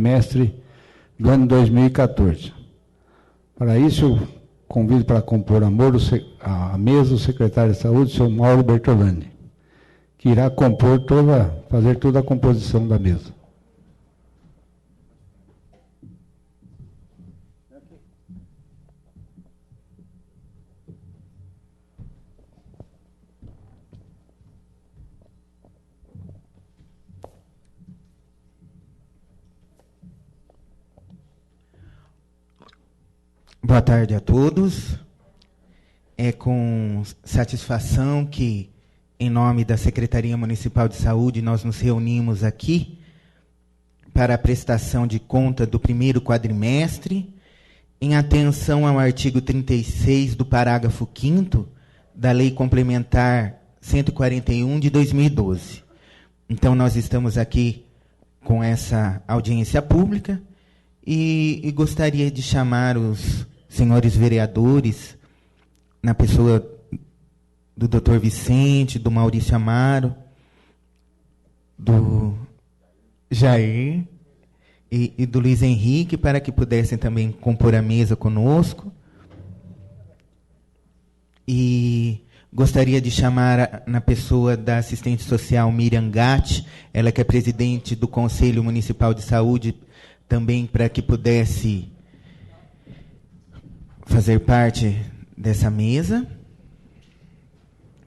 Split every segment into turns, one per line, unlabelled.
quadrimestre do ano 2014. Para isso, eu convido para compor a mesa o secretário de Saúde, o senhor Mauro Bertolani, que irá fazer toda a composição da mesa.
Boa tarde a todos. É com satisfação que, em nome da Secretaria Municipal de Saúde, nós nos reunimos aqui para a prestação de conta do primeiro quadrimestre, em atenção ao artigo 36 do parágrafo 5º da Lei Complementar 141 de 2012. Então, nós estamos aqui com essa audiência pública e gostaria de chamar os senhores vereadores, na pessoa do Dr. Vicente, do Maurício Amaro, do Jair e do Luiz Henrique, para que pudessem também compor a mesa conosco. E gostaria de chamar, na pessoa da assistente social Miriam Gatti, ela que é presidente do Conselho Municipal de Saúde, também para que pudesse fazer parte dessa mesa,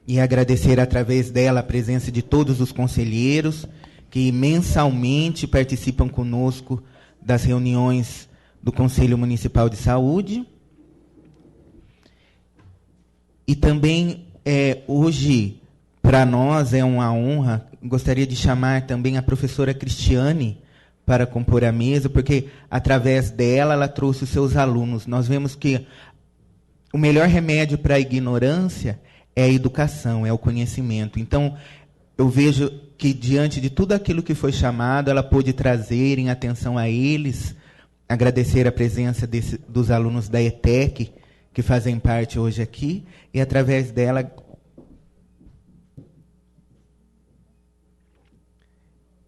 e agradecer através dela a presença de todos os conselheiros que mensalmente participam conosco das reuniões do Conselho Municipal de Saúde. E também, hoje, para nós é uma honra, gostaria de chamar também a professora Cristiane para compor a mesa, porque, através dela, ela trouxe os seus alunos. Nós vemos que o melhor remédio para a ignorância é a educação, é o conhecimento. Então, eu vejo que, diante de tudo aquilo que foi chamado, ela pôde trazer em atenção a eles, agradecer a presença dos alunos da ETEC, que fazem parte hoje aqui, e, através dela,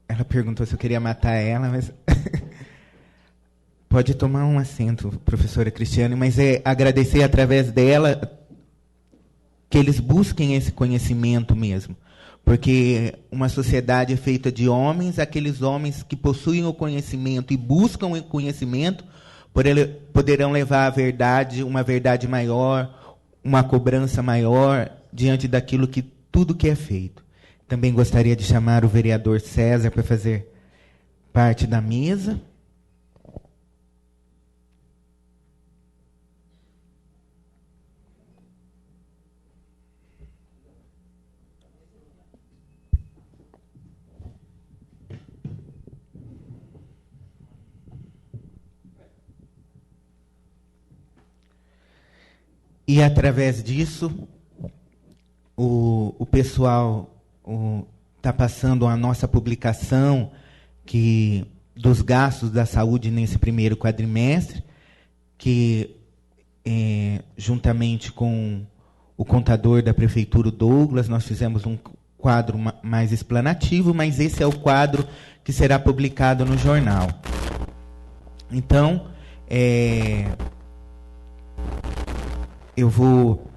ela perguntou se eu queria matar ela, mas pode tomar um assento, professora Cristiane, mas é agradecer através dela que eles busquem esse conhecimento mesmo, porque uma sociedade é feita de homens, aqueles homens que possuem o conhecimento e buscam o conhecimento poderão levar a verdade, uma verdade maior, uma cobrança maior diante daquilo que tudo que é feito. Também gostaria de chamar o vereador César para fazer parte da mesa. E, através disso, o pessoal está passando a nossa publicação dos gastos da saúde nesse primeiro quadrimestre, que, juntamente com o contador da Prefeitura, Douglas, nós fizemos um quadro mais explanativo, mas esse é o quadro que será publicado no jornal. Então, eu vou,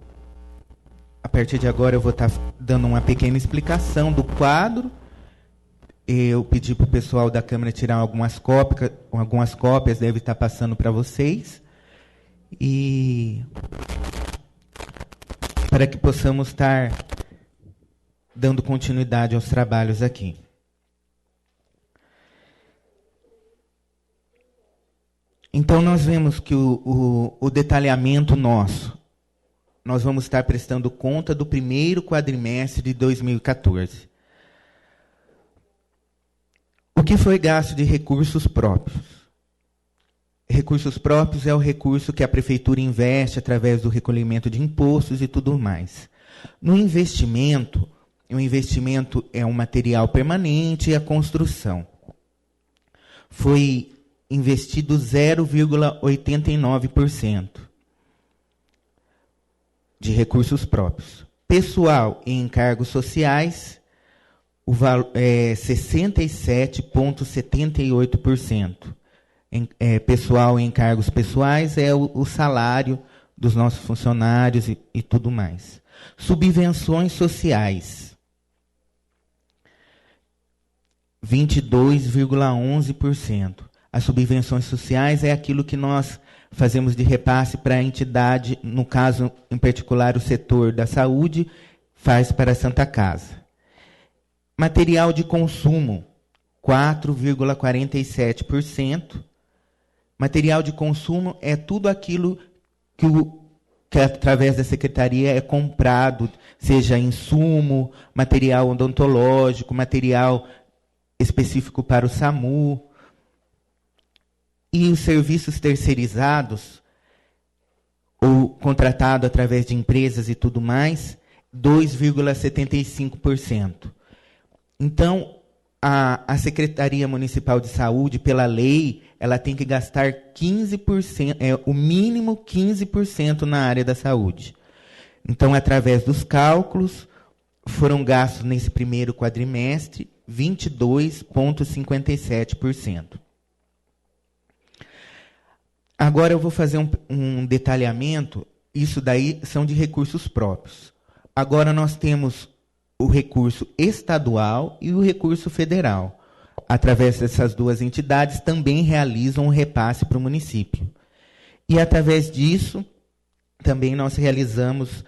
a partir de agora, eu vou estar dando uma pequena explicação do quadro. Eu pedi para o pessoal da Câmara tirar algumas cópias, deve estar passando para vocês. E para que possamos estar dando continuidade aos trabalhos aqui. Então, nós vemos que o detalhamento nosso, nós vamos estar prestando conta do primeiro quadrimestre de 2014. O que foi gasto de recursos próprios? Recursos próprios é o recurso que a Prefeitura investe através do recolhimento de impostos e tudo mais. No investimento, o investimento é um material permanente e a construção. Foi investido 0,89% de recursos próprios. Pessoal e encargos sociais, o valor é 67,78%. pessoal em encargos pessoais é o salário dos nossos funcionários e tudo mais. Subvenções sociais, 22,11%. As subvenções sociais é aquilo que nós fazemos de repasse para a entidade, no caso, em particular, o setor da saúde, faz para a Santa Casa. Material de consumo, 4,47%. Material de consumo é tudo aquilo que através da secretaria é comprado, seja insumo, material odontológico, material específico para o SAMU. E os serviços terceirizados, ou contratado através de empresas e tudo mais, 2,75%. Então, a Secretaria Municipal de Saúde, pela lei, ela tem que gastar 15%, o mínimo 15% na área da saúde. Então, através dos cálculos, foram gastos nesse primeiro quadrimestre 22,57%. Agora eu vou fazer um detalhamento. Isso daí são de recursos próprios. Agora nós temos o recurso estadual e o recurso federal. Através dessas duas entidades, também realizam um repasse para o município. E, através disso, também nós realizamos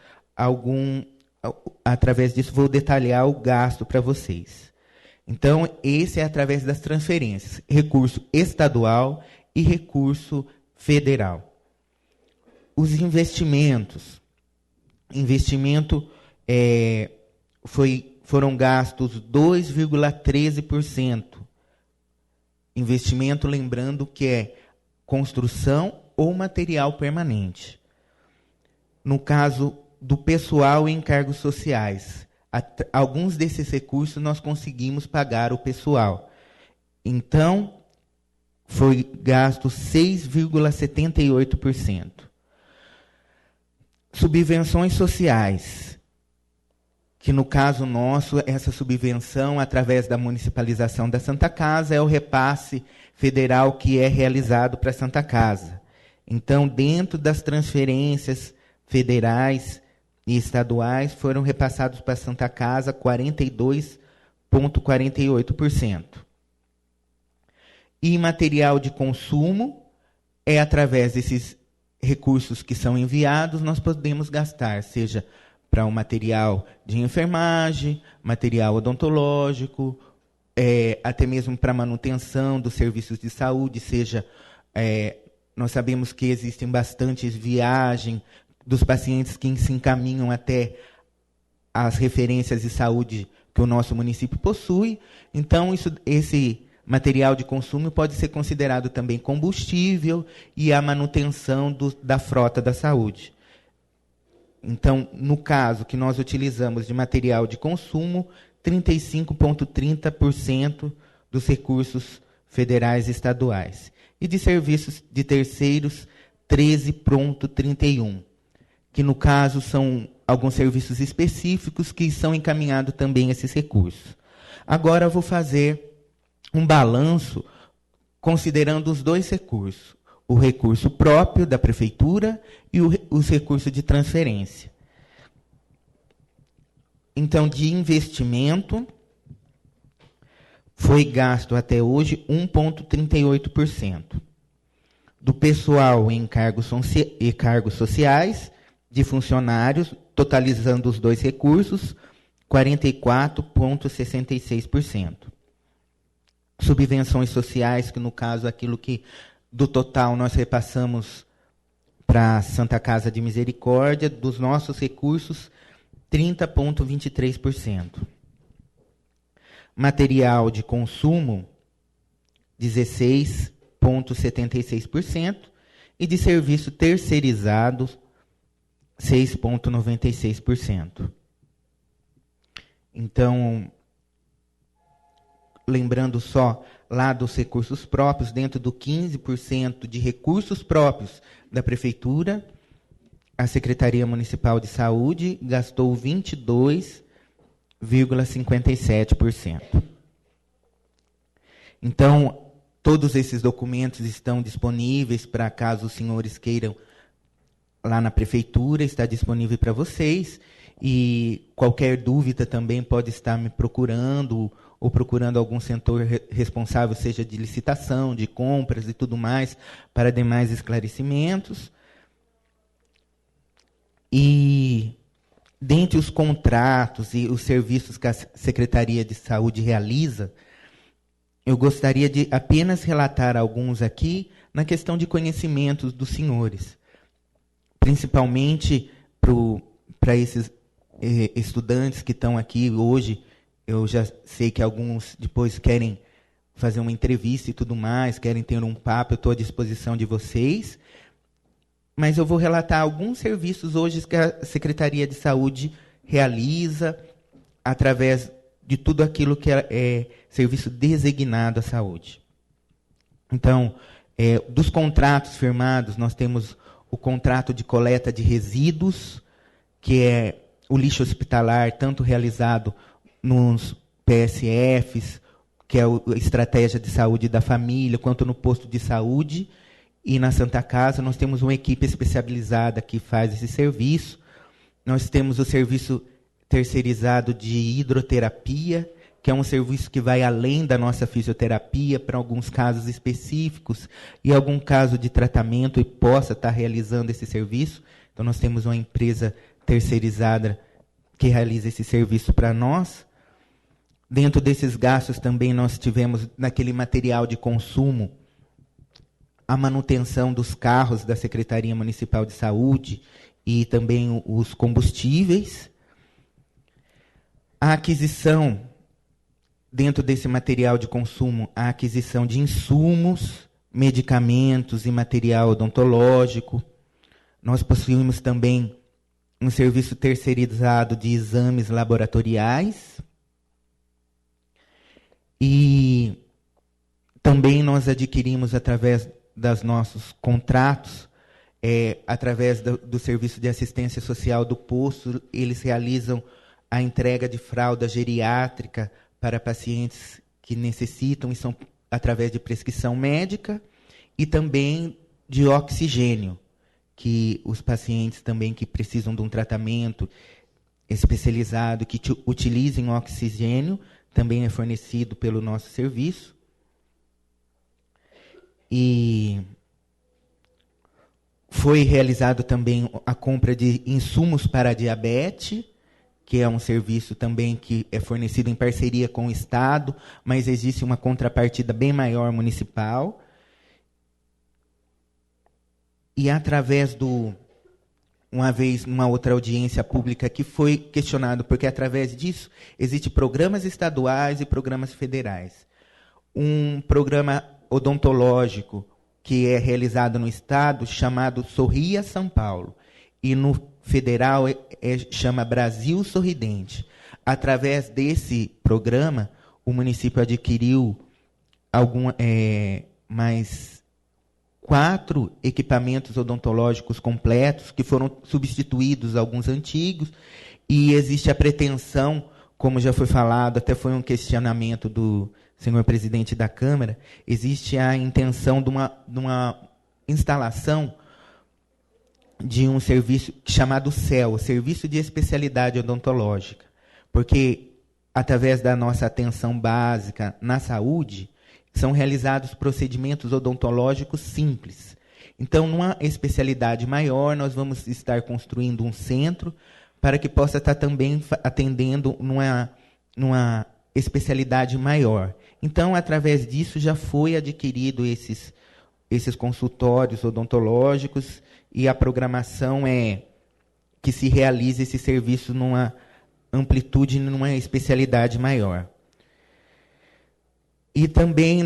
através disso, vou detalhar o gasto para vocês. Então, esse é através das transferências, recurso estadual e recurso federal. Os investimentos. Foram gastos 2,13%. Investimento, lembrando que é construção ou material permanente. No caso do pessoal e encargos sociais, alguns desses recursos nós conseguimos pagar o pessoal. Então, foi gasto 6,78%. Subvenções sociais, que no caso nosso, essa subvenção, através da municipalização da Santa Casa, é o repasse federal que é realizado para a Santa Casa. Então, dentro das transferências federais e estaduais, foram repassados para a Santa Casa 42,48%. E material de consumo, é através desses recursos que são enviados, nós podemos gastar, seja para o material de enfermagem, material odontológico, até mesmo para manutenção dos serviços de saúde, seja, nós sabemos que existem bastantes viagens dos pacientes que se encaminham até as referências de saúde que o nosso município possui. Então, esse material de consumo pode ser considerado também combustível e a manutenção da frota da saúde. Então, no caso que nós utilizamos de material de consumo, 35,30% dos recursos federais e estaduais. E de serviços de terceiros, 13,31%, que no caso são alguns serviços específicos que são encaminhados também a esses recursos. Agora eu vou fazer um balanço considerando os dois recursos, o recurso próprio da prefeitura e os recursos de transferência. Então, de investimento, foi gasto até hoje 1,38%. Do pessoal em cargos sociais, de funcionários, totalizando os dois recursos, 44,66%. Subvenções sociais, que no caso aquilo que do total nós repassamos para a Santa Casa de Misericórdia, dos nossos recursos, 30,23%. Material de consumo, 16,76%. E de serviço terceirizado, 6,96%. Então, lembrando só lá dos recursos próprios, dentro do 15% de recursos próprios da Prefeitura, a Secretaria Municipal de Saúde gastou 22,57%. Então, Todos esses documentos estão disponíveis para caso os senhores queiram lá na prefeitura, está disponível para vocês. E qualquer dúvida também pode estar me procurando ou procurando algum setor responsável, seja de licitação, de compras e tudo mais, para demais esclarecimentos. E, dentre os contratos e os serviços que a Secretaria de Saúde realiza, eu gostaria de apenas relatar alguns aqui na questão de conhecimentos dos senhores, principalmente para esses estudantes que estão aqui hoje. Eu já sei que alguns depois querem fazer uma entrevista e tudo mais, querem ter um papo, eu estou à disposição de vocês. Mas eu vou relatar alguns serviços hoje que a Secretaria de Saúde realiza através de tudo aquilo que é serviço designado à saúde. Então, dos contratos firmados, nós temos o contrato de coleta de resíduos, que é o lixo hospitalar, tanto realizado nos PSFs, que é a Estratégia de Saúde da Família, quanto no posto de saúde. E na Santa Casa nós temos uma equipe especializada que faz esse serviço. Nós temos o serviço terceirizado de hidroterapia, que é um serviço que vai além da nossa fisioterapia, para alguns casos específicos, e algum caso de tratamento e possa estar realizando esse serviço. Então nós temos uma empresa terceirizada que realiza esse serviço para nós. Dentro desses gastos também nós tivemos, naquele material de consumo, a manutenção dos carros da Secretaria Municipal de Saúde e também os combustíveis. A aquisição, dentro desse material de consumo, a aquisição de insumos, medicamentos e material odontológico. Nós possuímos também um serviço terceirizado de exames laboratoriais. E também nós adquirimos, através dos nossos contratos, através do serviço de assistência social do posto, eles realizam a entrega de fralda geriátrica para pacientes que necessitam, e são através de prescrição médica, e também de oxigênio, que os pacientes também que precisam de um tratamento especializado, que utilizem oxigênio, também é fornecido pelo nosso serviço. E foi realizado também a compra de insumos para a diabetes, que é um serviço também que é fornecido em parceria com o Estado, mas existe uma contrapartida bem maior municipal. E através uma vez, numa outra audiência pública, que foi questionado, porque através disso existem programas estaduais e programas federais. Um programa odontológico que é realizado no Estado, chamado Sorria São Paulo, e no federal chama Brasil Sorridente. Através desse programa, o município adquiriu mais 4 equipamentos odontológicos completos, que foram substituídos alguns antigos, e existe a pretensão, como já foi falado, até foi um questionamento do senhor presidente da Câmara, existe a intenção de uma instalação de um serviço chamado CEL, Serviço de Especialidade Odontológica, porque, através da nossa atenção básica na saúde, são realizados procedimentos odontológicos simples. Então, numa especialidade maior, nós vamos estar construindo um centro para que possa estar também atendendo numa especialidade maior. Então, através disso, já foi adquirido esses consultórios odontológicos, e a programação é que se realize esse serviço numa amplitude, numa especialidade maior. E também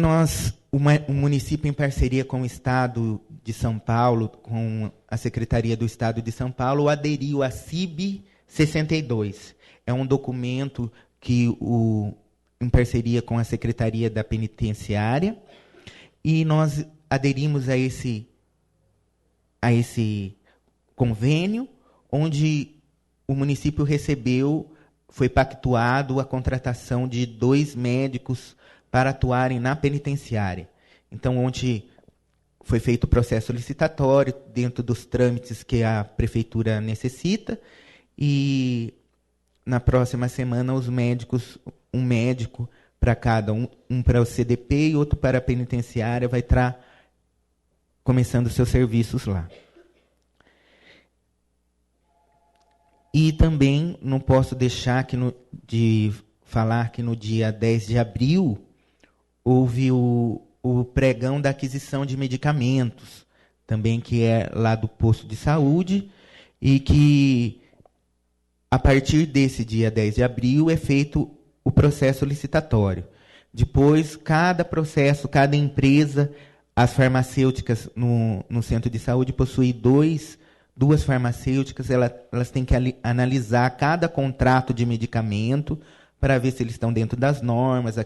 o município, em parceria com o Estado de São Paulo, com a Secretaria do Estado de São Paulo, aderiu à CIB 62. É um documento que, em parceria com a Secretaria da Penitenciária, e nós aderimos a esse convênio, onde o município foi pactuado a contratação de 2 médicos para atuarem na penitenciária. Então, onde foi feito o processo licitatório, dentro dos trâmites que a prefeitura necessita, e na próxima semana um médico para cada um para o CDP e outro para a penitenciária, vai estar começando seus serviços lá. E também não posso deixar de falar que no dia 10 de abril houve o pregão da aquisição de medicamentos, também que é lá do posto de saúde, e que a partir desse dia 10 de abril é feito o processo licitatório. Depois, cada processo, cada empresa, as farmacêuticas no centro de saúde possuem duas farmacêuticas, elas têm que analisar cada contrato de medicamento para ver se eles estão dentro das normas,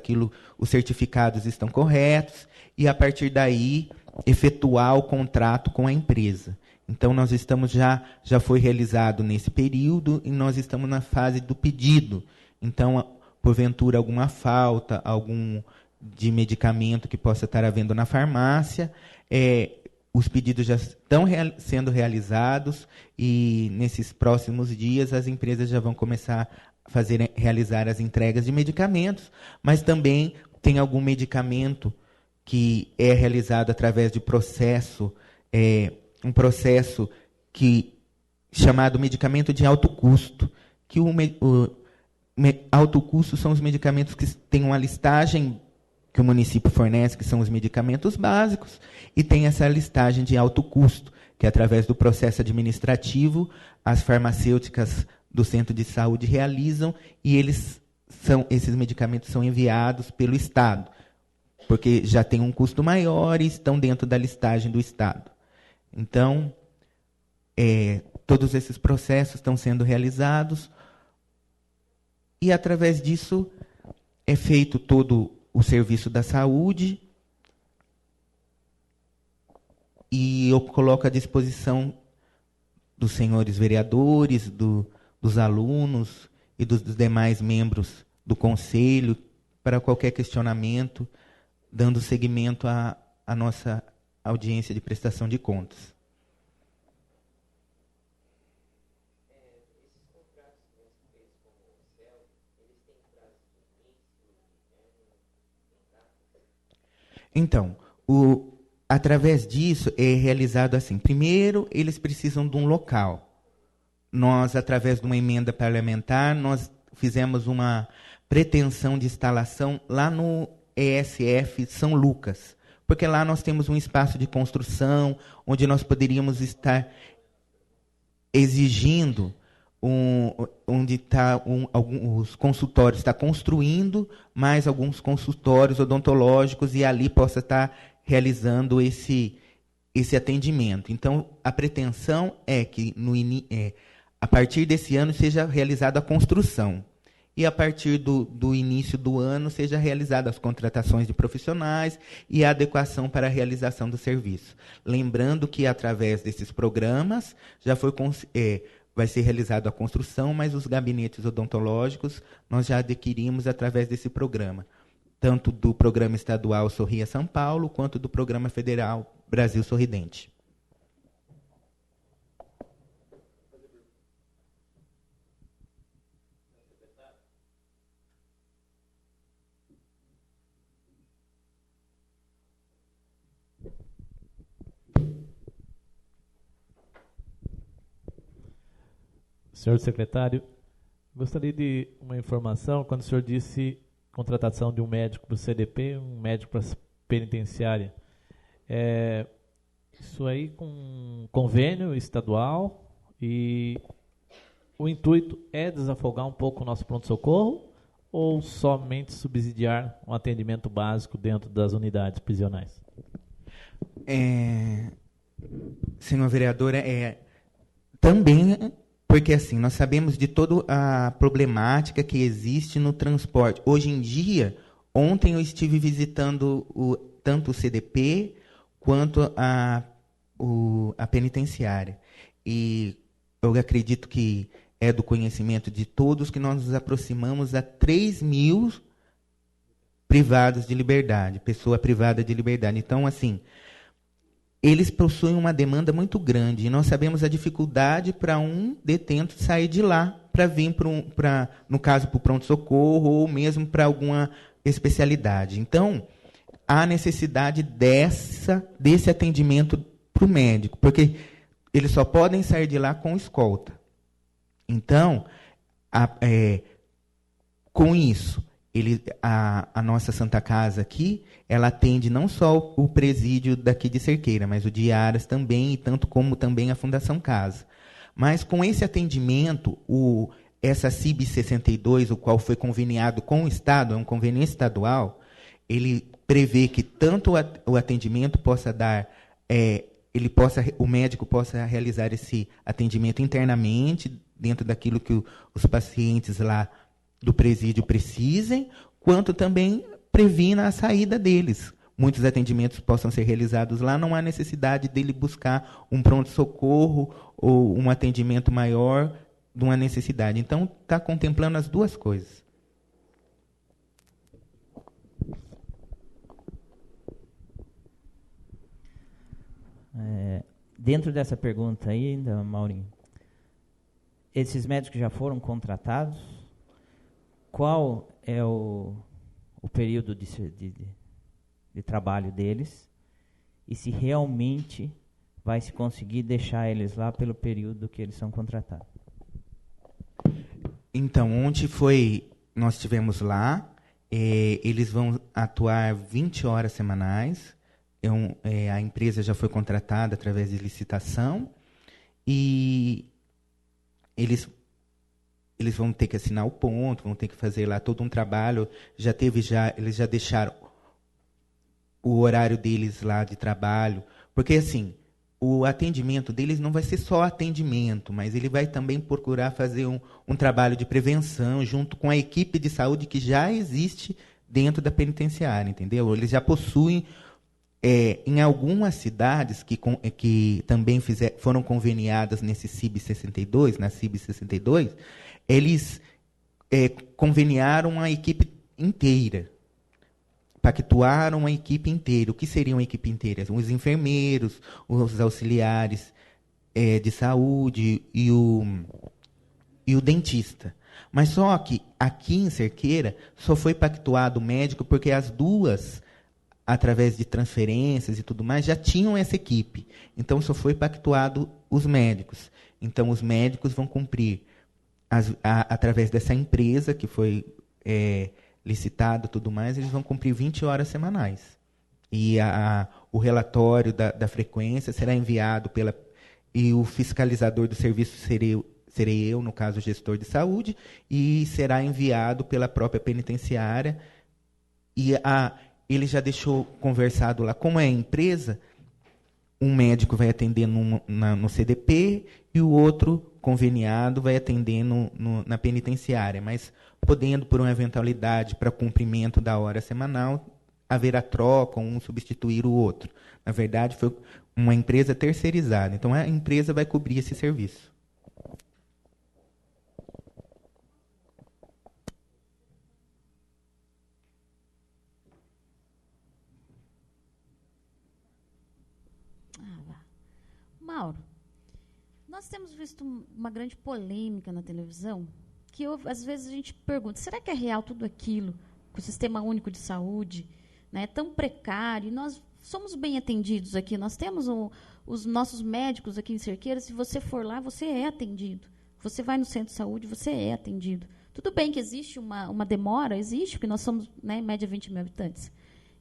os certificados estão corretos, e a partir daí efetuar o contrato com a empresa. Então, nós estamos já foi realizado nesse período e nós estamos na fase do pedido. Então, porventura, alguma falta, algum de medicamento que possa estar havendo na farmácia, os pedidos já estão sendo realizados e, nesses próximos dias, as empresas já vão começar a realizar as entregas de medicamentos, mas também tem algum medicamento que é realizado através de processo, um processo chamado medicamento de alto custo, que alto custo são os medicamentos que têm uma listagem que o município fornece, que são os medicamentos básicos, e tem essa listagem de alto custo, que através do processo administrativo, as farmacêuticas do centro de saúde realizam, e esses medicamentos são enviados pelo Estado, porque já tem um custo maior e estão dentro da listagem do Estado. Então, todos esses processos estão sendo realizados, e através disso é feito todo o serviço da saúde, e eu coloco à disposição dos senhores vereadores, dos alunos e dos demais membros do conselho para qualquer questionamento, dando seguimento à nossa audiência de prestação de contas. Então, através disso é realizado assim. Primeiro, eles precisam de um local. Nós, através de uma emenda parlamentar, nós fizemos uma pretensão de instalação lá no ESF São Lucas, porque lá nós temos um espaço de construção onde nós poderíamos estar exigindo onde está os consultórios, está construindo mais alguns consultórios odontológicos e ali possa estar realizando esse atendimento. Então, a pretensão é que a partir desse ano seja realizada a construção e a partir do início do ano seja realizada as contratações de profissionais e a adequação para a realização do serviço. Lembrando que, através desses programas, já vai ser realizada a construção, mas os gabinetes odontológicos nós já adquirimos através desse programa, tanto do Programa Estadual Sorria São Paulo, quanto do Programa Federal Brasil Sorridente.
Senhor secretário, gostaria de uma informação, quando o senhor disse contratação de um médico para o CDP, um médico para a penitenciária. Isso aí com convênio estadual, e o intuito é desafogar um pouco o nosso pronto-socorro ou somente subsidiar um atendimento básico dentro das unidades prisionais?
Senhor vereador, também, porque assim, nós sabemos de toda a problemática que existe no transporte. Hoje em dia, ontem eu estive visitando tanto o CDP quanto a penitenciária. E eu acredito que é do conhecimento de todos que nós nos aproximamos a 3 mil privados de liberdade, pessoa privada de liberdade. Então, assim, eles possuem uma demanda muito grande e nós sabemos a dificuldade para um detento sair de lá para vir no caso, para o pronto-socorro ou mesmo para alguma especialidade. Então, há necessidade desse atendimento para o médico, porque eles só podem sair de lá com escolta. Então, com isso, a nossa Santa Casa aqui, ela atende não só o presídio daqui de Cerqueira, mas o de Aras também, e tanto como também a Fundação Casa. Mas com esse atendimento, essa CIB 62, o qual foi conveniado com o Estado, é um convênio estadual, ele prevê que tanto o atendimento possa dar, o médico possa realizar esse atendimento internamente, dentro daquilo que os pacientes lá do presídio precisem, quanto também previna a saída deles. Muitos atendimentos possam ser realizados lá, não há necessidade dele buscar um pronto-socorro ou um atendimento maior de uma necessidade. Então, está contemplando as duas coisas.
Dentro dessa pergunta ainda, Maurinho, esses médicos já foram contratados? Qual é o período de trabalho deles? E se realmente vai se conseguir deixar eles lá pelo período que eles são contratados?
Então, ontem nós estivemos lá, eles vão atuar 20 horas semanais, a empresa já foi contratada através de licitação, e eles vão ter que assinar o ponto, vão ter que fazer lá todo um trabalho, eles já deixaram o horário deles lá de trabalho, porque assim, o atendimento deles não vai ser só atendimento, mas ele vai também procurar fazer um trabalho de prevenção junto com a equipe de saúde que já existe dentro da penitenciária, entendeu? Eles já possuem, em algumas cidades que também foram conveniadas nesse CIB 62, na CIB 62, eles conveniaram uma equipe inteira, pactuaram uma equipe inteira. O que seria uma equipe inteira? Os enfermeiros, os auxiliares de saúde e o dentista. Mas só que aqui em Cerqueira só foi pactuado o médico porque as duas, através de transferências e tudo mais, já tinham essa equipe. Então só foi pactuado os médicos. Então os médicos vão cumprir através dessa empresa que foi licitado, tudo mais, eles vão cumprir 20 horas semanais. E o relatório da frequência será enviado e o fiscalizador do serviço serei eu, no caso, gestor de saúde, e será enviado pela própria penitenciária. E ele já deixou conversado lá, como é empresa, um médico vai atender no CDP e o outro conveniado vai atender na penitenciária, mas podendo, por uma eventualidade, para cumprimento da hora semanal, haver a troca, um substituir o outro. Na verdade, foi uma empresa terceirizada, então a empresa vai cobrir esse serviço.
Mauro, nós temos visto uma grande polêmica na televisão, que às vezes a gente pergunta, será que é real tudo aquilo, que o Sistema Único de Saúde, né, é tão precário? Nós somos bem atendidos aqui, nós temos os nossos médicos aqui em Cerqueira, se você for lá, você é atendido. Você vai no centro de saúde, você é atendido. Tudo bem que existe uma demora, existe, porque nós somos, né, em média 20 mil habitantes.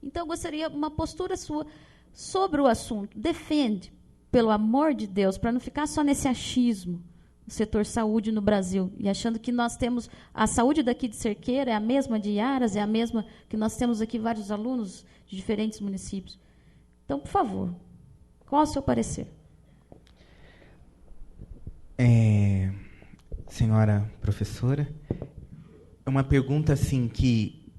Então, eu gostaria uma postura sua sobre o assunto. Defende, pelo amor de Deus, para não ficar só nesse achismo, o setor saúde no Brasil, e achando que nós temos a saúde daqui de Cerqueira, é a mesma de Iaras, é a mesma que nós temos aqui vários alunos de diferentes municípios. Então, por favor, qual é o seu parecer?
Senhora professora, é uma pergunta assim que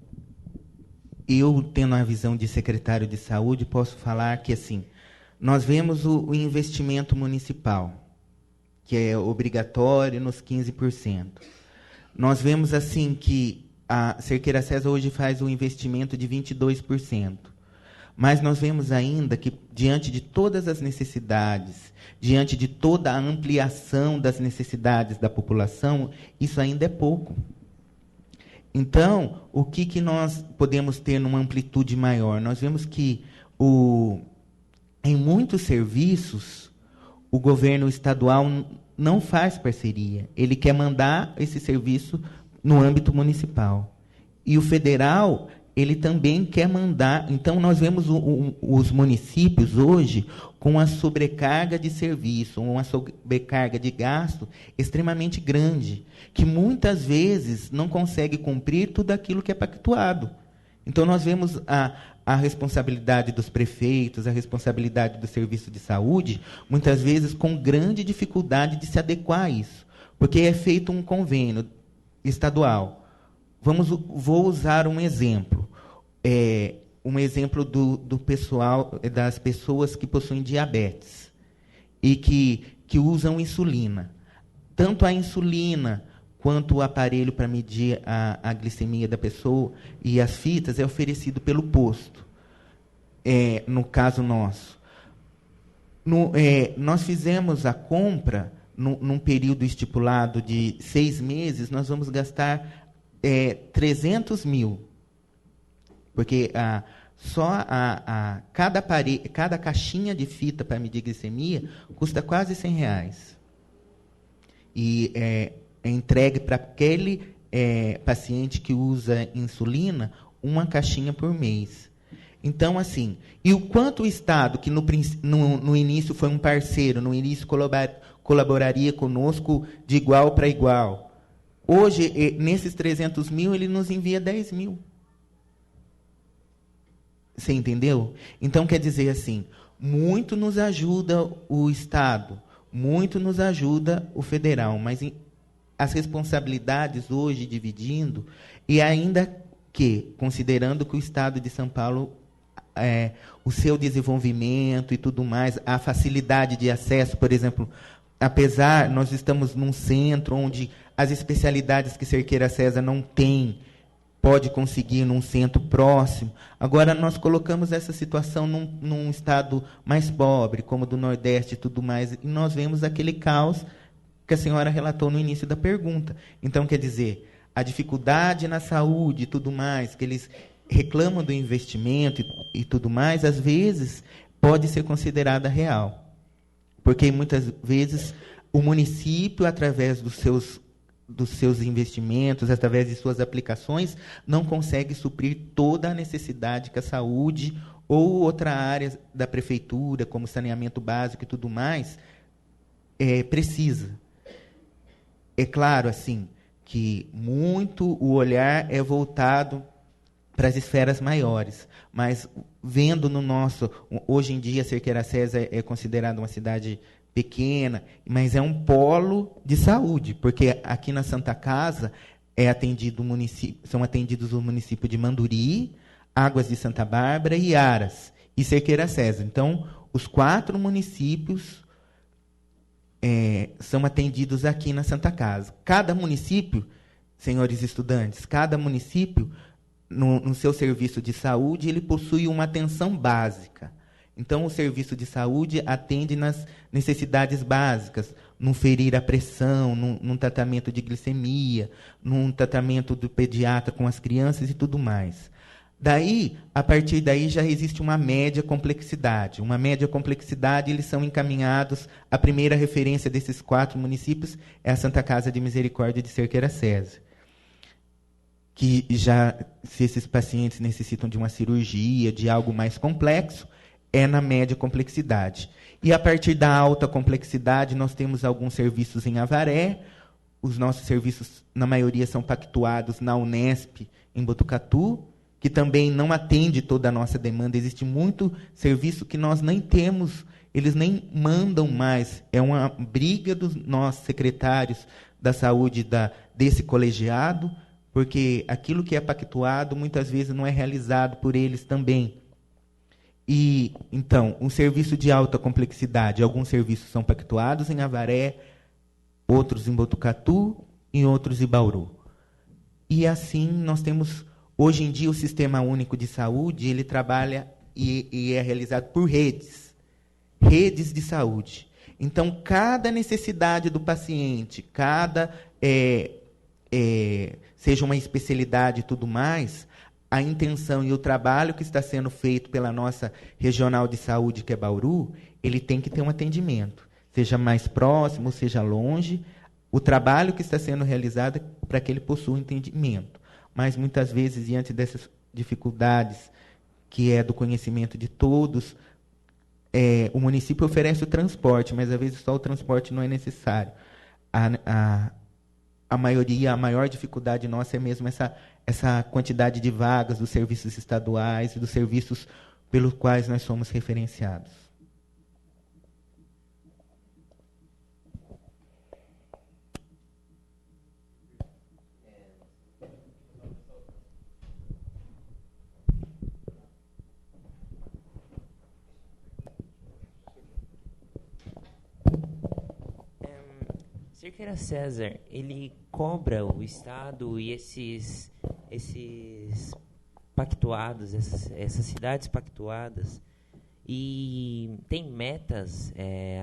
eu, tendo a visão de secretário de saúde, posso falar que assim, nós vemos o investimento municipal, que é obrigatório nos 15%. Nós vemos assim que a Cerqueira César hoje faz um investimento de 22%. Mas nós vemos ainda que, diante de todas as necessidades, diante de toda a ampliação das necessidades da população, isso ainda é pouco. Então, o que nós podemos ter numa amplitude maior? Nós vemos que, em muitos serviços, o governo estadual não faz parceria. Ele quer mandar esse serviço no âmbito municipal. E o federal, ele também quer mandar. Então, nós vemos os municípios hoje com uma sobrecarga de serviço, uma sobrecarga de gasto extremamente grande, que muitas vezes não consegue cumprir tudo aquilo que é pactuado. Então, nós vemos a responsabilidade dos prefeitos, a responsabilidade do serviço de saúde, muitas vezes com grande dificuldade de se adequar a isso, porque é feito um convênio estadual. Vou usar um exemplo. Um exemplo do pessoal, das pessoas que possuem diabetes e que usam insulina. Tanto a insulina quanto o aparelho para medir a glicemia da pessoa e as fitas é oferecido pelo posto. No caso nosso. Nós fizemos a compra num período estipulado de 6 meses, nós vamos gastar 300 mil. Porque cada caixinha de fita para medir glicemia custa quase R$100. E é entregue para aquele paciente que usa insulina uma caixinha por mês. Então, assim, e o quanto o Estado, que no início foi um parceiro, no início colaboraria conosco de igual para igual. Hoje, nesses 300 mil, ele nos envia 10 mil. Você entendeu? Então, quer dizer assim, muito nos ajuda o Estado, muito nos ajuda o federal, mas as responsabilidades hoje dividindo, e ainda que, considerando que o Estado de São Paulo, o seu desenvolvimento e tudo mais, a facilidade de acesso, por exemplo, apesar, nós estamos num centro onde as especialidades que Cerqueira César não tem, pode conseguir num centro próximo. Agora, nós colocamos essa situação num estado mais pobre, como o do Nordeste e tudo mais, e nós vemos aquele caos que a senhora relatou no início da pergunta. Então, quer dizer, a dificuldade na saúde e tudo mais, que eles reclamam do investimento e tudo mais, às vezes, pode ser considerada real. Porque, muitas vezes, o município, através dos seus investimentos, através de suas aplicações, não consegue suprir toda a necessidade que a saúde ou outra área da prefeitura, como saneamento básico e tudo mais, precisa. É claro, assim, que muito o olhar é voltado para as esferas maiores, mas vendo hoje em dia, Cerqueira César é considerada uma cidade pequena, mas é um polo de saúde, porque aqui na Santa Casa são atendidos o município de Manduri, Águas de Santa Bárbara e Aras, e Cerqueira César. Então, os 4 municípios são atendidos aqui na Santa Casa. Cada município, senhores estudantes, cada município, no seu serviço de saúde, ele possui uma atenção básica. Então, o serviço de saúde atende nas necessidades básicas, num ferir a pressão, num tratamento de glicemia, num tratamento do pediatra com as crianças e tudo mais. A partir daí, já existe uma média complexidade. Uma média complexidade, eles são encaminhados, a primeira referência desses 4 municípios é a Santa Casa de Misericórdia de Cerqueira César. Que se esses pacientes necessitam de uma cirurgia, de algo mais complexo, é na média complexidade. E, a partir da alta complexidade, nós temos alguns serviços em Avaré. Os nossos serviços, na maioria, são pactuados na Unesp, em Botucatu, que também não atende toda a nossa demanda. Existe muito serviço que nós nem temos, eles nem mandam mais. É uma briga dos nossos secretários da saúde desse colegiado, porque aquilo que é pactuado, muitas vezes, não é realizado por eles também. E, então, um serviço de alta complexidade, alguns serviços são pactuados em Avaré, outros em Botucatu e outros em Bauru. E assim nós temos, hoje em dia, o Sistema Único de Saúde, ele trabalha e é realizado por redes de saúde. Então, cada necessidade do paciente, seja uma especialidade e tudo mais, a intenção e o trabalho que está sendo feito pela nossa regional de saúde, que é Bauru, ele tem que ter um atendimento, seja mais próximo, seja longe, o trabalho que está sendo realizado é para que ele possua um entendimento. Mas, muitas vezes, diante dessas dificuldades, que é do conhecimento de todos, o município oferece o transporte, mas, às vezes, só o transporte não é necessário. A maior dificuldade nossa é mesmo essa quantidade de vagas dos serviços estaduais e dos serviços pelos quais nós somos referenciados.
Cerqueira César, ele cobra o Estado e esses pactuados, essas cidades pactuadas, e tem metas,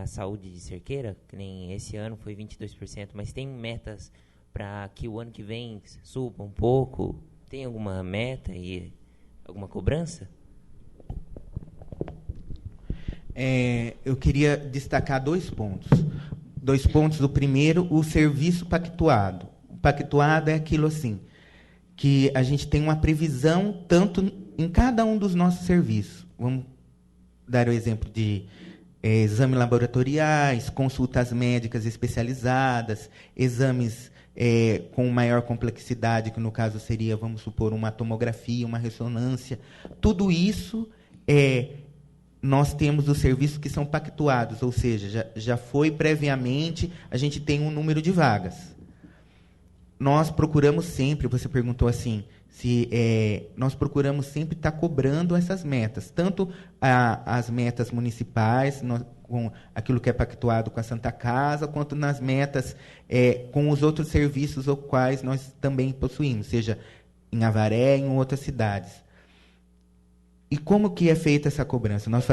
a saúde de Cerqueira, que nem esse ano foi 22%, mas tem metas para que o ano que vem suba um pouco? Tem alguma meta e alguma cobrança?
Eu queria destacar 2 pontos. 2 pontos. O primeiro, o serviço pactuado. O pactuado é aquilo assim, que a gente tem uma previsão tanto em cada um dos nossos serviços. Vamos dar o exemplo de exames laboratoriais, consultas médicas especializadas, exames com maior complexidade, que no caso seria, vamos supor, uma tomografia, uma ressonância. Tudo isso nós temos os serviços que são pactuados, ou seja, já foi previamente, a gente tem um número de vagas. Nós procuramos sempre, você perguntou assim, nós procuramos sempre estar cobrando essas metas, tanto as metas municipais, com aquilo que é pactuado com a Santa Casa, quanto nas metas com os outros serviços os quais nós também possuímos, seja em Avaré, em outras cidades. E como que é feita essa cobrança? Nós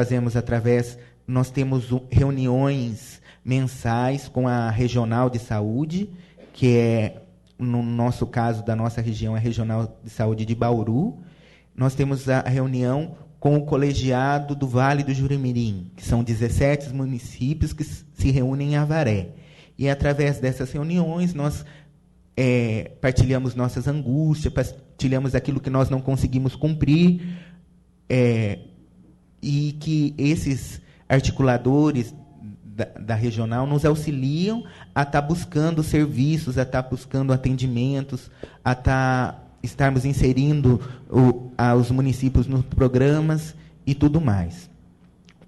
temos reuniões mensais com a Regional de Saúde, que é, no nosso caso, da nossa região, a Regional de Saúde de Bauru. Nós temos a reunião com o colegiado do Vale do Jurimirim, que são 17 municípios que se reúnem em Avaré. E, através dessas reuniões, nós partilhamos nossas angústias, partilhamos aquilo que nós não conseguimos cumprir, e que esses articuladores da regional nos auxiliam a estar buscando serviços, a estar buscando atendimentos, a estarmos inserindo os municípios nos programas e tudo mais.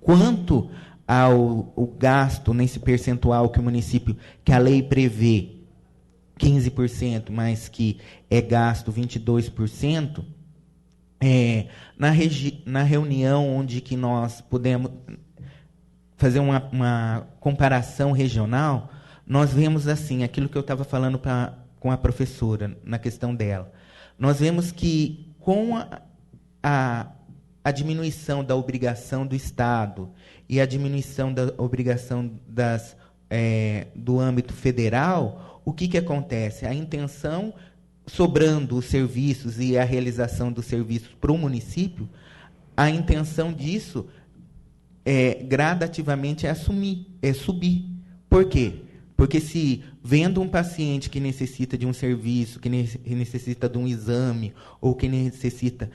Quanto ao gasto nesse percentual que o município, que a lei prevê 15%, mas que é gasto 22%, na reunião onde que nós pudemos fazer uma comparação regional, nós vemos assim, aquilo que eu estava falando com a professora, na questão dela. Nós vemos que, com a diminuição da obrigação do Estado e a diminuição da obrigação do âmbito federal, o que acontece? A intenção, sobrando os serviços e a realização dos serviços para o município, a intenção disso gradativamente é subir. Por quê? Porque se vendo um paciente que necessita de um serviço, que necessita de um exame, ou que necessita...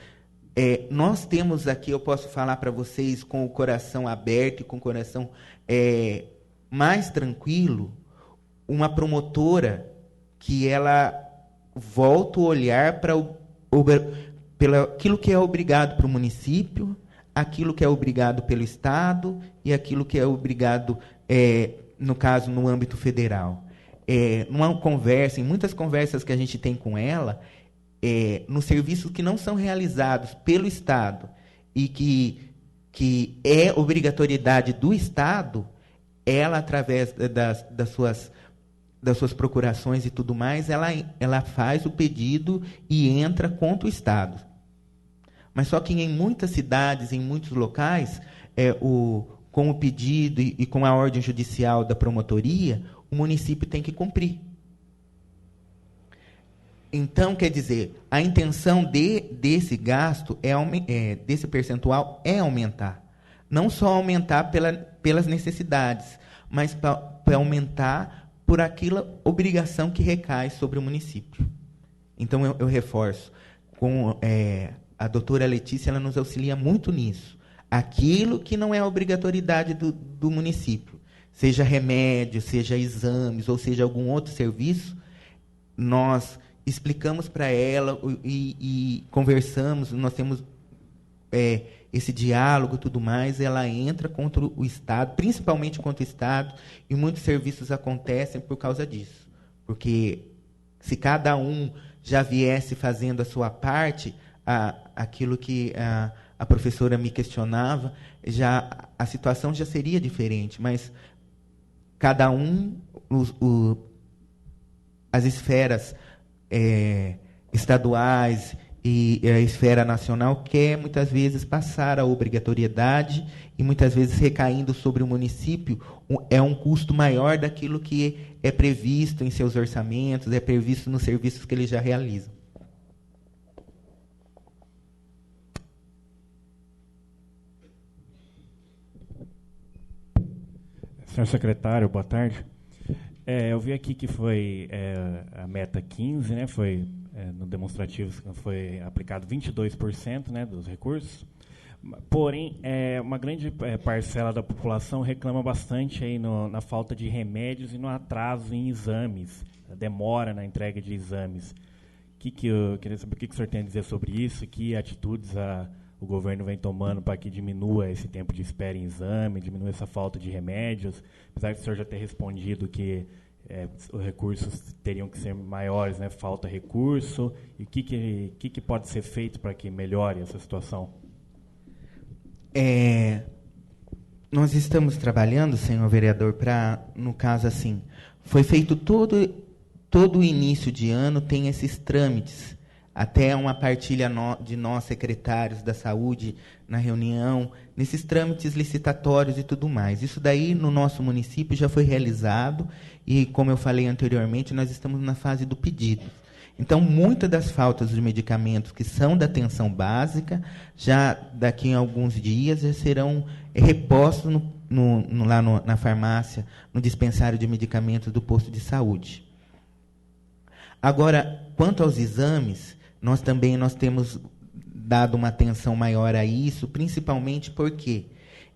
nós temos aqui, eu posso falar para vocês com o coração aberto e com o coração mais tranquilo, uma promotora que ela volta o olhar para aquilo que é obrigado para o município, aquilo que é obrigado pelo Estado e aquilo que é obrigado, no caso, no âmbito federal. Numa conversa, em muitas conversas que a gente tem com ela, nos serviços que não são realizados pelo Estado e que é obrigatoriedade do Estado, ela, através das suas das suas procurações e tudo mais, ela faz o pedido e entra contra o Estado. Mas só que em muitas cidades, em muitos locais, com o pedido e com a ordem judicial da promotoria, o município tem que cumprir. Então, quer dizer, a intenção desse gasto, desse percentual, é aumentar. Não só aumentar pelas necessidades, mas para aumentar por aquela obrigação que recai sobre o município. Então, eu reforço, a doutora Letícia, ela nos auxilia muito nisso. Aquilo que não é obrigatoriedade do município, seja remédio, seja exames, ou seja algum outro serviço, nós explicamos para ela e conversamos, nós temos esse diálogo e tudo mais, ela entra contra o Estado, principalmente contra o Estado, e muitos serviços acontecem por causa disso. Porque se cada um já viesse fazendo a sua parte, aquilo que a professora me questionava, a situação já seria diferente, mas cada um, as esferas estaduais e a esfera nacional quer muitas vezes passar a obrigatoriedade e muitas vezes recaindo sobre o município é um custo maior daquilo que é previsto em seus orçamentos, é previsto nos serviços que eles já realizam.
Senhor secretário, boa tarde. Eu vi aqui que foi a meta 15, né? Foi no demonstrativo foi aplicado 22%, né, dos recursos. Porém, uma grande parcela da população reclama bastante aí na falta de remédios e no atraso em exames, a demora na entrega de exames. Eu queria saber o que o senhor tem a dizer sobre isso, que atitudes o governo vem tomando para que diminua esse tempo de espera em exame, diminua essa falta de remédios, apesar de o senhor já ter respondido que os recursos teriam que ser maiores, né? Falta recurso, e o que pode ser feito para que melhore essa situação?
Nós estamos trabalhando, senhor vereador, no caso assim, foi feito todo o início de ano, tem esses trâmites, até uma partilha de nós, secretários da saúde, na reunião, nesses trâmites licitatórios e tudo mais. Isso daí, no nosso município, já foi realizado e, como eu falei anteriormente, nós estamos na fase do pedido. Então, muitas das faltas de medicamentos que são da atenção básica, já daqui a alguns dias, já serão repostos lá na farmácia, no dispensário de medicamentos do posto de saúde. Agora, quanto aos exames, nós temos dado uma atenção maior a isso, principalmente porque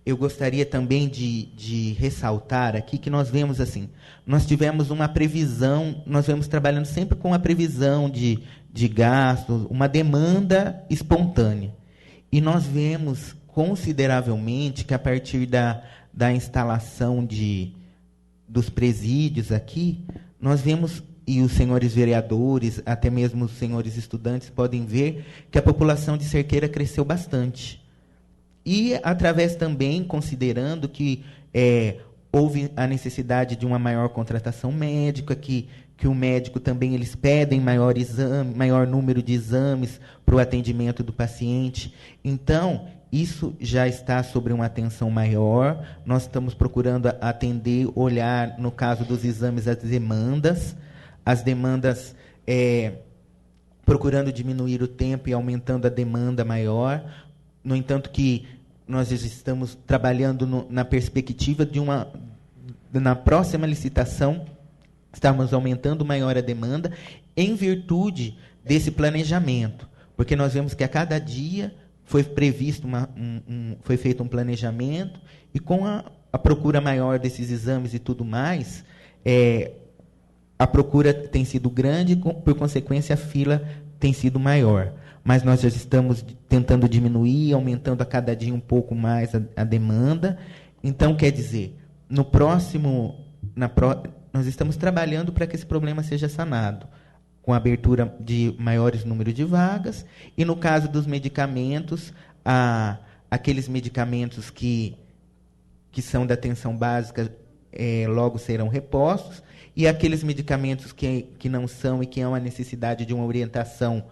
eu gostaria também de ressaltar aqui que nós vemos assim, nós tivemos uma previsão, nós vemos trabalhando sempre com a previsão de gastos, uma demanda espontânea. E nós vemos consideravelmente que a partir da instalação dos presídios aqui, nós vemos, e os senhores vereadores, até mesmo os senhores estudantes, podem ver que a população de Cerqueira cresceu bastante. E, através também, considerando que houve a necessidade de uma maior contratação médica, que o médico também, eles pedem maior número de exames para o atendimento do paciente. Então, isso já está sobre uma atenção maior. Nós estamos procurando atender, olhar, no caso dos exames, as demandas, procurando diminuir o tempo e aumentando a demanda maior. No entanto, que nós estamos trabalhando na perspectiva na próxima licitação, estamos aumentando maior a demanda em virtude desse planejamento, porque nós vemos que a cada dia foi previsto foi feito um planejamento, e com a procura maior desses exames e tudo mais, a procura tem sido grande, por consequência a fila tem sido maior. Mas nós já estamos tentando diminuir, aumentando a cada dia um pouco mais a demanda. Então, quer dizer, nós estamos trabalhando para que esse problema seja sanado, com a abertura de maiores números de vagas, e no caso dos medicamentos, aqueles medicamentos que são da atenção básica, logo serão repostos, e aqueles medicamentos que não são e que há uma necessidade de uma orientação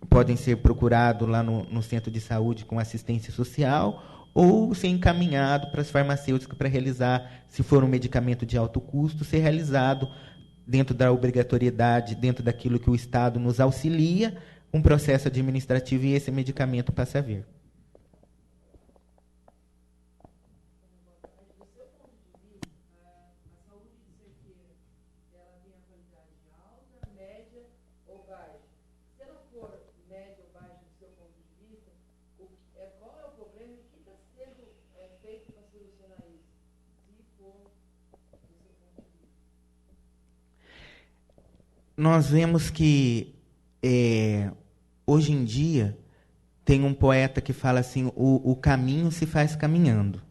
podem ser procurados lá no centro de saúde com assistência social, ou ser encaminhado para as farmacêuticas para realizar, se for um medicamento de alto custo, ser realizado dentro da obrigatoriedade, dentro daquilo que o Estado nos auxilia, um processo administrativo, e esse medicamento passa a vir. Nós vemos que, hoje em dia, tem um poeta que fala assim, o caminho se faz caminhando.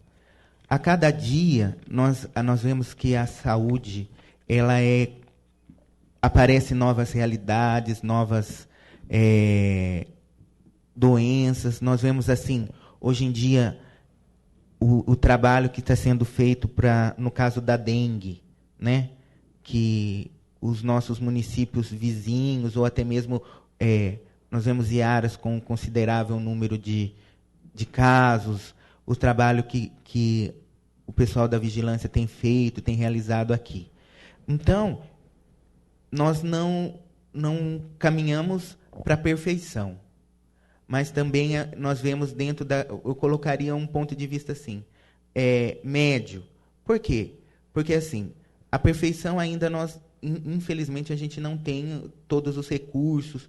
A cada dia, nós vemos que a saúde, aparecem novas realidades, novas doenças. Nós vemos, assim, hoje em dia, o trabalho que está sendo feito no caso da dengue, né? Que os nossos municípios vizinhos, ou até mesmo, nós vemos Iaras com um considerável número de casos, o trabalho que o pessoal da vigilância tem feito, tem realizado aqui. Então, nós não caminhamos para a perfeição, mas também nós vemos dentro eu colocaria um ponto de vista assim, médio. Por quê? Porque, assim, a perfeição ainda infelizmente, a gente não tem todos os recursos,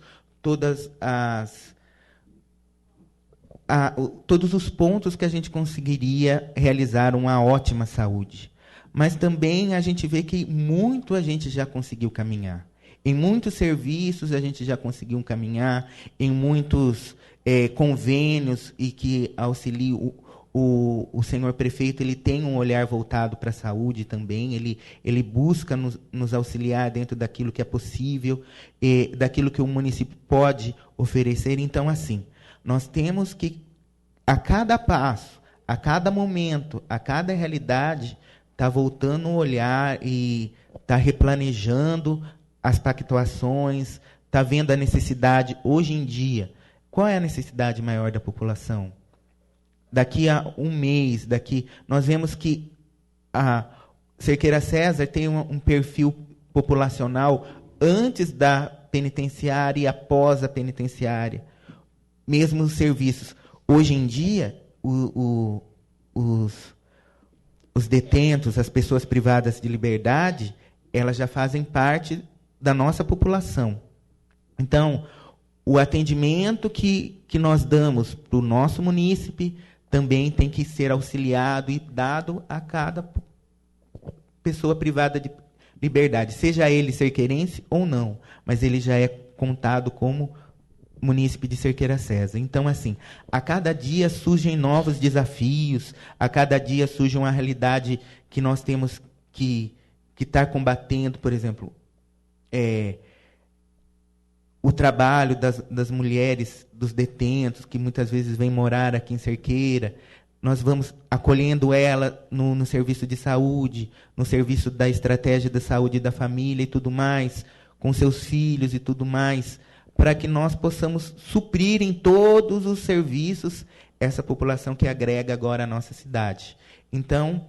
todos os pontos que a gente conseguiria realizar uma ótima saúde. Mas também a gente vê que muito a gente já conseguiu caminhar. Em muitos serviços a gente já conseguiu caminhar, em muitos convênios, e que auxilia o senhor prefeito, ele tem um olhar voltado para a saúde também, ele busca nos auxiliar dentro daquilo que é possível, daquilo que o município pode oferecer. Então, assim, nós temos que, a cada passo, a cada momento, a cada realidade, estar voltando o olhar e estar replanejando as pactuações, estar vendo a necessidade hoje em dia. Qual é a necessidade maior da população? Daqui a um mês, nós vemos que a Cerqueira César tem um perfil populacional antes da penitenciária e após a penitenciária. Mesmo os serviços. Hoje em dia, os detentos, as pessoas privadas de liberdade, elas já fazem parte da nossa população. Então, o atendimento que nós damos para o nosso munícipe também tem que ser auxiliado e dado a cada pessoa privada de liberdade, seja ele cerqueirense ou não, mas ele já é contado como munícipe de Cerqueira César. Então, assim, a cada dia surgem novos desafios, a cada dia surge uma realidade que nós temos que estar combatendo. Por exemplo, o trabalho das mulheres, dos detentos, que muitas vezes vêm morar aqui em Cerqueira. Nós vamos acolhendo ela no serviço de saúde, no serviço da estratégia da saúde da família e tudo mais, com seus filhos e tudo mais, para que nós possamos suprir em todos os serviços essa população que agrega agora a nossa cidade. Então,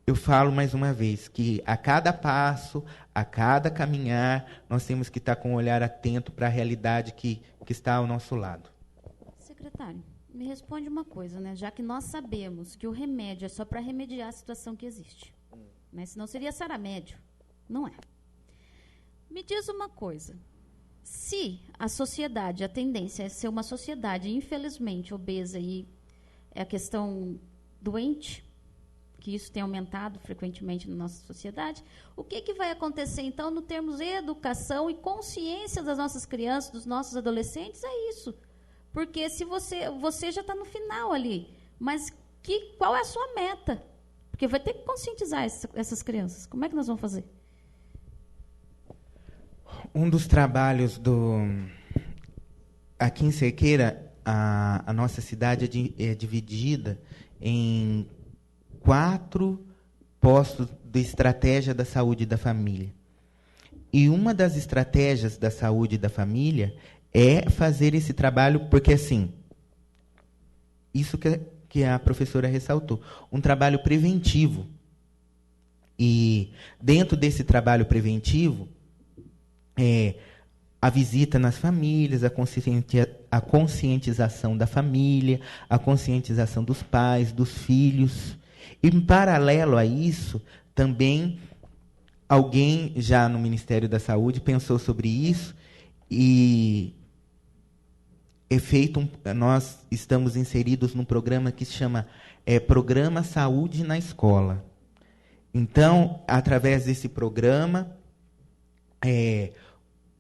eu falo mais uma vez que a cada passo, a cada caminhar, nós temos que estar com um olhar atento para a realidade que está ao nosso lado.
Secretário, me responde uma coisa, né? Já que nós sabemos que o remédio é só para remediar a situação que existe, né? Senão seria saramédio. Não é. Me diz uma coisa. Se a sociedade, a tendência é ser uma sociedade, infelizmente, obesa e é a questão doente, que isso tem aumentado frequentemente na nossa sociedade, o que vai acontecer, então, no termos de educação e consciência das nossas crianças, dos nossos adolescentes? É isso. Porque se você já está no final ali, mas qual é a sua meta? Porque vai ter que conscientizar essas crianças. Como é que nós vamos fazer?
Um dos trabalhos aqui em Cerqueira, a nossa cidade é dividida em 4 postos de estratégia da saúde da família. E uma das estratégias da saúde da família é fazer esse trabalho, porque assim, isso que a professora ressaltou, um trabalho preventivo. E dentro desse trabalho preventivo, a visita nas famílias, a conscientização da família, a conscientização dos pais, dos filhos. E, em paralelo a isso, também alguém já no Ministério da Saúde pensou sobre isso e nós estamos inseridos num programa que se chama Programa Saúde na Escola. Então, através desse programa,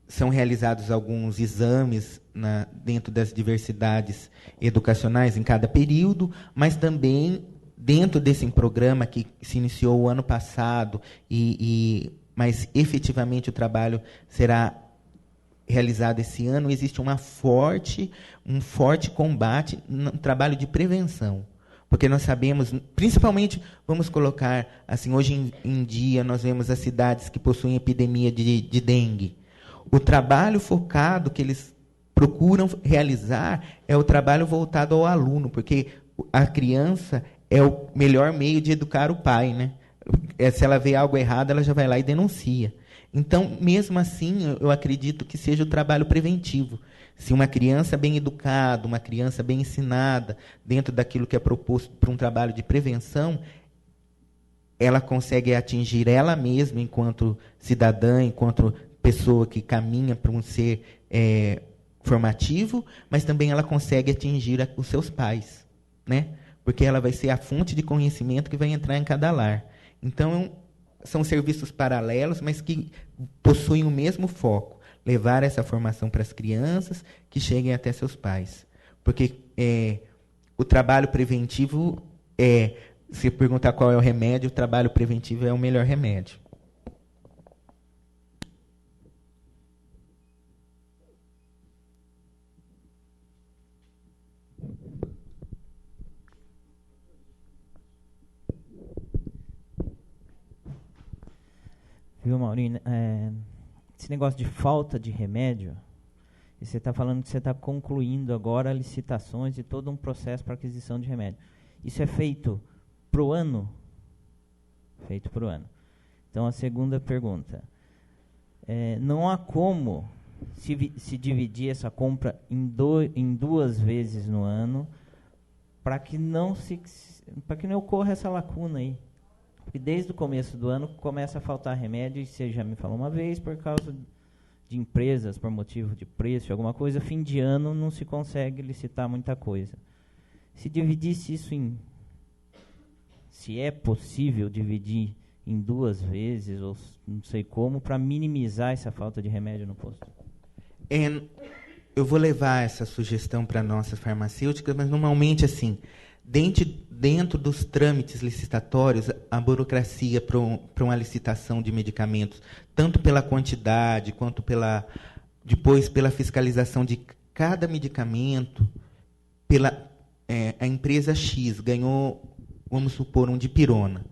são realizados alguns exames dentro das diversidades educacionais em cada período, mas também dentro desse programa que se iniciou o ano passado, mas efetivamente o trabalho será realizado esse ano, existe um forte combate no trabalho de prevenção. Porque nós sabemos, principalmente, vamos colocar, assim, hoje em dia, nós vemos as cidades que possuem epidemia de dengue. O trabalho focado que eles procuram realizar é o trabalho voltado ao aluno, porque a criança é o melhor meio de educar o pai, né? Se ela vê algo errado, ela já vai lá e denuncia. Então, mesmo assim, eu acredito que seja o trabalho preventivo. Se uma criança bem educada, uma criança bem ensinada, dentro daquilo que é proposto para um trabalho de prevenção, ela consegue atingir ela mesma enquanto cidadã, enquanto pessoa que caminha para um ser formativo, mas também ela consegue atingir os seus pais, né? Porque ela vai ser a fonte de conhecimento que vai entrar em cada lar. Então, são serviços paralelos, mas que possuem o mesmo foco, levar essa formação para as crianças que cheguem até seus pais. Porque o trabalho preventivo, se perguntar qual é o remédio, o trabalho preventivo é o melhor remédio.
Viu, Maurinho? Esse negócio de falta de remédio, e você está falando que você está concluindo agora licitações e todo um processo para aquisição de remédio. Isso é feito para o ano? Feito para o ano. Então, a segunda pergunta. Não há como se dividir essa compra em 2 vezes no ano para que não ocorra essa lacuna aí. Porque desde o começo do ano começa a faltar remédio, e você já me falou uma vez, por causa de empresas, por motivo de preço, alguma coisa, fim de ano não se consegue licitar muita coisa. Se dividisse isso se é possível dividir em 2 vezes, ou não sei como, para minimizar essa falta de remédio no posto.
Eu vou levar essa sugestão para nossas farmacêuticas, mas normalmente, assim, dentro dos trâmites licitatórios, a burocracia para uma licitação de medicamentos, tanto pela quantidade, quanto depois pela fiscalização de cada medicamento, a empresa X ganhou, vamos supor, um dipirona.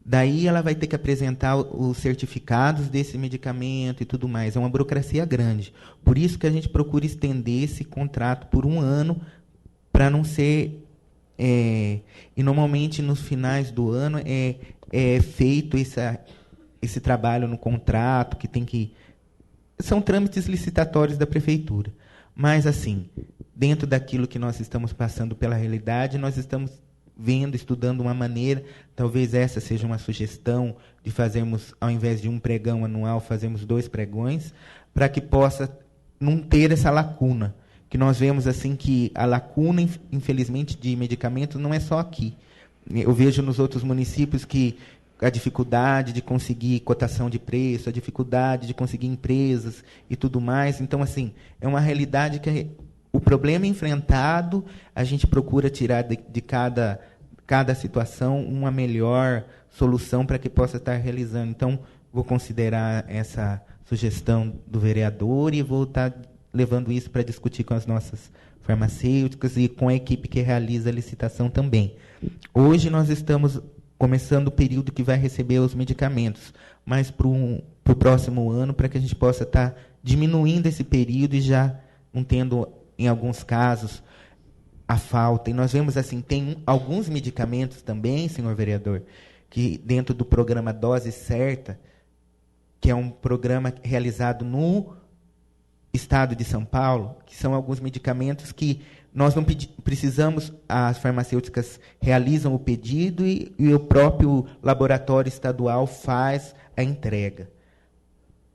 Daí ela vai ter que apresentar os certificados desse medicamento e tudo mais. É uma burocracia grande. Por isso que a gente procura estender esse contrato por 1 ano, para não ser... e normalmente nos finais do ano é feito esse trabalho no contrato, que tem que... São trâmites licitatórios da prefeitura. Mas, assim, dentro daquilo que nós estamos passando pela realidade, nós estamos estudando uma maneira, talvez essa seja uma sugestão, de fazermos, ao invés de um pregão anual, fazermos 2 pregões, para que possa não ter essa lacuna. Que nós vemos assim que a lacuna, infelizmente, de medicamentos não é só aqui. Eu vejo nos outros municípios que a dificuldade de conseguir cotação de preço, a dificuldade de conseguir empresas e tudo mais. Então, assim, é uma realidade que o problema enfrentado, a gente procura tirar de cada situação uma melhor solução para que possa estar realizando. Então, vou considerar essa sugestão do vereador e vou estar levando isso para discutir com as nossas farmacêuticas e com a equipe que realiza a licitação também. Hoje nós estamos começando o período que vai receber os medicamentos, mas para o próximo ano, para que a gente possa estar diminuindo esse período e já não tendo, em alguns casos, a falta. E nós vemos assim, tem alguns medicamentos também, senhor vereador, que dentro do programa Dose Certa, que é um programa realizado no estado de São Paulo, que são alguns medicamentos que nós não precisamos, as farmacêuticas realizam o pedido e o próprio laboratório estadual faz a entrega.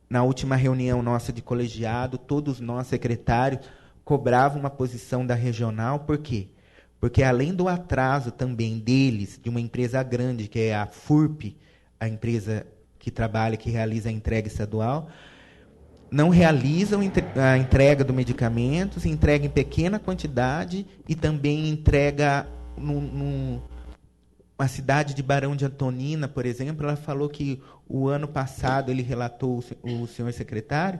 Na última reunião nossa de colegiado, todos nós, secretários, cobravam uma posição da regional. Por quê? Porque, além do atraso também deles, de uma empresa grande, que é a FURP, a empresa que trabalha, que realiza a entrega estadual, não realizam a entrega do medicamento, se entrega em pequena quantidade e também entrega a cidade de Barão de Antonina, por exemplo. Ela falou que o ano passado, ele relatou, o senhor secretário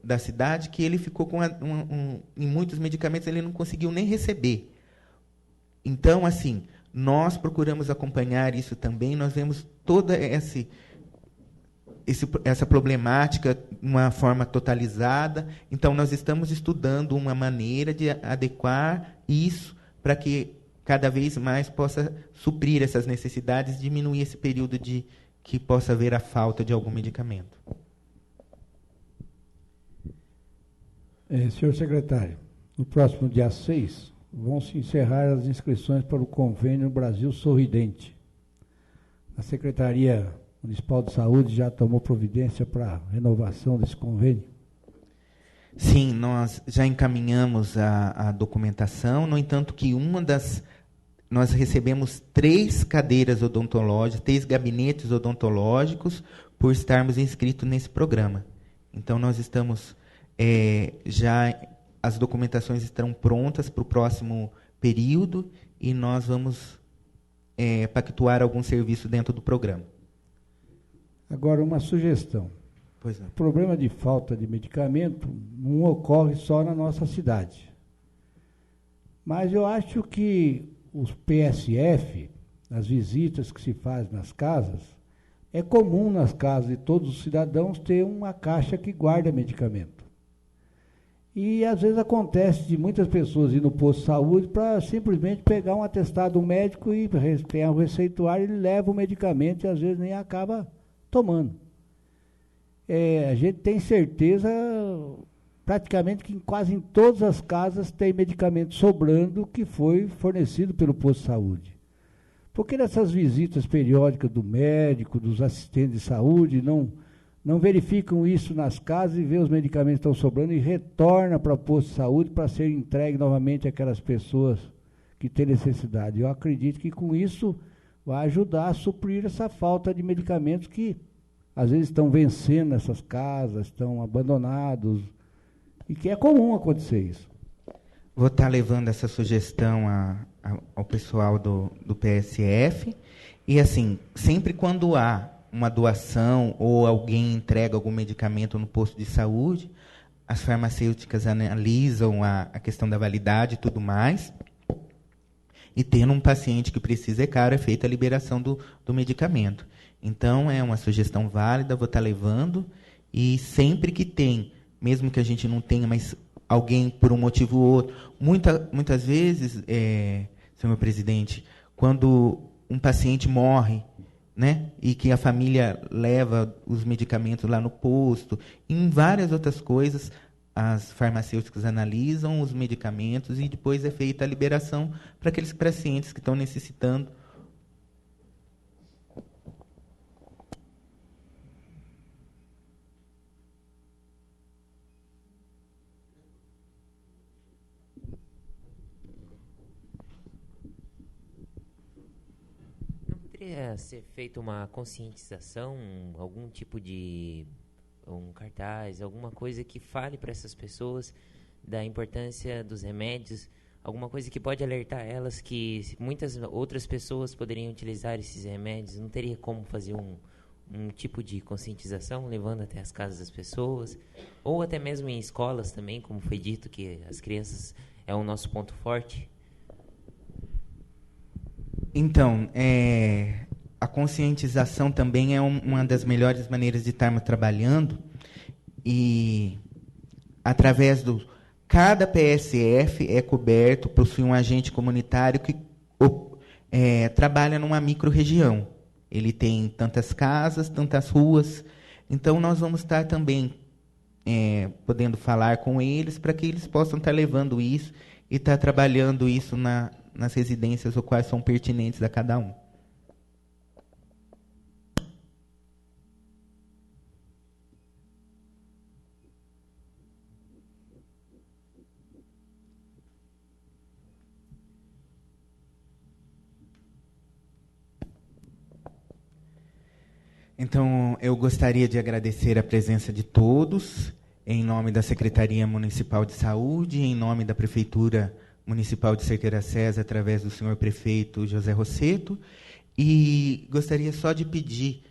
da cidade, que ele ficou com em muitos medicamentos ele não conseguiu nem receber. Então, assim, nós procuramos acompanhar isso também, nós vemos toda essa problemática de uma forma totalizada. Então, nós estamos estudando uma maneira de adequar isso para que cada vez mais possa suprir essas necessidades, diminuir esse período de que possa haver a falta de algum medicamento.
Senhor secretário, no próximo dia 6, vão se encerrar as inscrições para o convênio Brasil Sorridente. A Secretaria Municipal de Saúde já tomou providência para a renovação desse convênio?
Sim, nós já encaminhamos a documentação. No entanto, que nós recebemos 3 cadeiras odontológicas, 3 gabinetes odontológicos, por estarmos inscritos nesse programa. Então, nós estamos as documentações estão prontas para o próximo período e nós vamos pactuar algum serviço dentro do programa.
Agora, uma sugestão.
Pois não.
O problema de falta de medicamento não ocorre só na nossa cidade. Mas eu acho que os PSF, as visitas que se fazem nas casas, é comum nas casas de todos os cidadãos ter uma caixa que guarda medicamento. E às vezes acontece de muitas pessoas ir no posto de saúde para simplesmente pegar um atestado médico e tem o receituário, ele leva o medicamento e às vezes nem acaba tomando. A gente tem certeza praticamente que quase em todas as casas tem medicamento sobrando que foi fornecido pelo posto de saúde. Por que nessas visitas periódicas do médico, dos assistentes de saúde, não verificam isso nas casas e vê os medicamentos que estão sobrando e retorna para o posto de saúde para ser entregue novamente àquelas pessoas que têm necessidade? Eu acredito que com isso vai ajudar a suprir essa falta de medicamentos que às vezes estão vencendo nessas casas, estão abandonados, e que é comum acontecer isso.
Vou estar levando essa sugestão ao pessoal do PSF, e assim, sempre quando há uma doação ou alguém entrega algum medicamento no posto de saúde, as farmacêuticas analisam a questão da validade e tudo mais, e tendo um paciente que precisa, é caro, é feita a liberação do medicamento. Então, é uma sugestão válida, vou estar levando, e sempre que tem, mesmo que a gente não tenha, mas alguém por um motivo ou outro, muitas vezes, senhor presidente, quando um paciente morre, né, e que a família leva os medicamentos lá no posto, em várias outras coisas, as farmacêuticas analisam os medicamentos e depois é feita a liberação para aqueles pacientes que estão necessitando.
Poderia ser feita uma conscientização, algum tipo de um cartaz, alguma coisa que fale para essas pessoas da importância dos remédios, alguma coisa que pode alertar elas que muitas outras pessoas poderiam utilizar esses remédios? Não teria como fazer um tipo de conscientização levando até as casas das pessoas, ou até mesmo em escolas também, como foi dito, que as crianças é o nosso ponto forte?
Então, a conscientização também é uma das melhores maneiras de estarmos trabalhando, e através do... Cada PSF é coberto, possui um agente comunitário que trabalha numa micro-região. Ele tem tantas casas, tantas ruas. Então, nós vamos estar também podendo falar com eles para que eles possam estar levando isso e estar trabalhando isso nas residências, ou quais são pertinentes a cada um. Então, eu gostaria de agradecer a presença de todos, em nome da Secretaria Municipal de Saúde, em nome da Prefeitura Municipal de Cerqueira César, através do senhor prefeito José Rosseto, e gostaria só de pedir,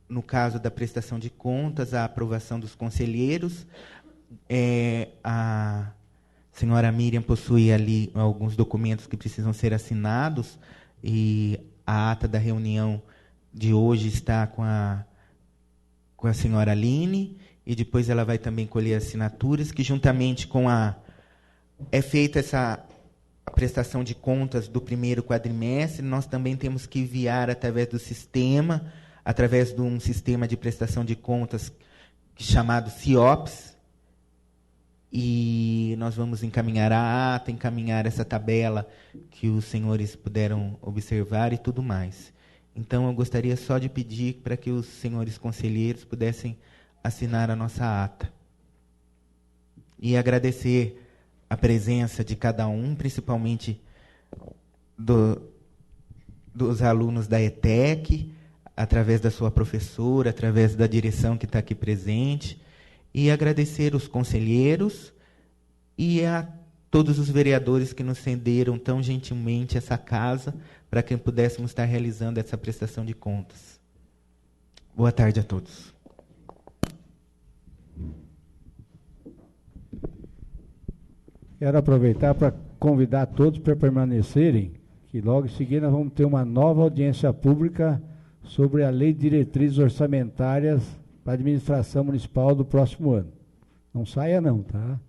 no caso da prestação de contas, a aprovação dos conselheiros. A senhora Miriam possui ali alguns documentos que precisam ser assinados, e a ata da reunião de hoje está com a senhora Aline, e depois ela vai também colher assinaturas, que juntamente com é feita essa prestação de contas do primeiro quadrimestre, nós também temos que enviar através do sistema, através de um sistema de prestação de contas chamado CIOPS, e nós vamos encaminhar a ata, encaminhar essa tabela que os senhores puderam observar e tudo mais. Então, eu gostaria só de pedir para que os senhores conselheiros pudessem assinar a nossa ata. E agradecer a presença de cada um, principalmente dos alunos da ETEC, através da sua professora, através da direção que está aqui presente, e agradecer os conselheiros e a todos os vereadores que nos cederam tão gentilmente essa casa para que pudéssemos estar realizando essa prestação de contas. Boa tarde a todos.
Quero aproveitar para convidar todos para permanecerem, que logo em seguida nós vamos ter uma nova audiência pública sobre a Lei de Diretrizes Orçamentárias para a Administração Municipal do próximo ano. Não saia não, tá?